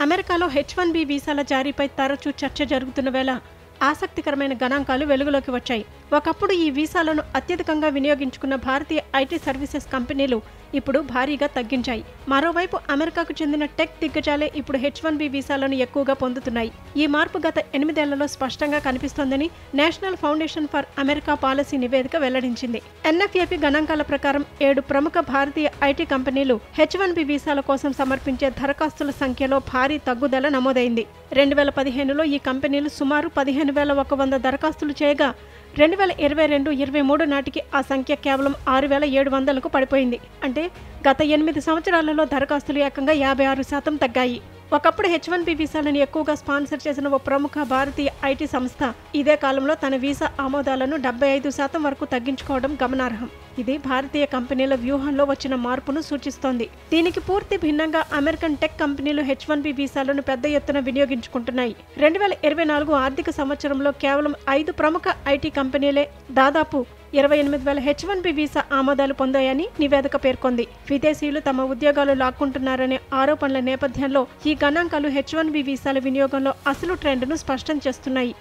అమెరికాలో H1B వీసాల జారీపై తరచూ చర్చ జరుగుతున్న వేళ ఆసక్తికరమైన గణాంకాలు వెలుగులోకి వచ్చాయి. ఒకప్పుడు ఈ వీసాలను అత్యధికంగా వినియోగించుకున్న భారతీయ ఐటీ సర్వీసెస్ కంపెనీలు ఇప్పుడు భారీగా తగ్గించాయి. మరోవైపు అమెరికాకు చెందిన టెక్ దిగ్గజాలే ఇప్పుడు H1B వీసాలను ఎక్కువగా పొందుతున్నాయి. ఈ మార్పు గత 8 ఏళ్లలో స్పష్టంగా కనిపిస్తోందని national foundation for America policy నివేదిక వెల్లడించింది. NFAP గణాంకాల ప్రకారం 7 ప్రముఖ భారతీయ ఐటీ కంపెనీలు H1B వీసాల కోసం సమర్పించే దరఖాస్తుల సంఖ్యలో భారీ తగ్గుదల నమోదైంది. 2015లో ఈ కంపెనీలు సుమారు 15,100 దరఖాస్తులు చేయగా 2022-23 నాటికి ఆ సంఖ్య కేవలం 6,700కు పడిపోయింది. అంటే గత 8 సంవత్సరాలలో దరఖాస్తులు ఏకంగా 56% తగ్గాయి. ఒకప్పుడు H1B వీసాలను ఎక్కువగా స్పాన్సర్ చేసిన ఓ ప్రముఖ భారతీయ ఐటీ సంస్థ ఇదే కాలంలో తన వీసా ఆమోదాలను 75% వరకు తగ్గించుకోవడం గమనార్హం. ఇది భారతీయ కంపెనీల వ్యూహంలో వచ్చిన మార్పును సూచిస్తోంది. దీనికి పూర్తి భిన్నంగా అమెరికన్ టెక్ కంపెనీలు H1B వీసాలను పెద్ద ఎత్తున వినియోగించుకుంటున్నాయి. 2024 ఆర్థిక సంవత్సరంలో కేవలం 5 ప్రముఖ ఐటీ కంపెనీలే దాదాపు 28,000 H1B వీసా ఆమోదాలు పొందాయని నివేదిక పేర్కొంది. విదేశీయులు తమ ఉద్యోగాలు లాక్కుంటున్నారనే ఆరోపణల నేపథ్యంలో ఈ గణాంకాలు H1B వీసాల వినియోగంలో అసలు ట్రెండ్ను స్పష్టం చేస్తున్నాయి.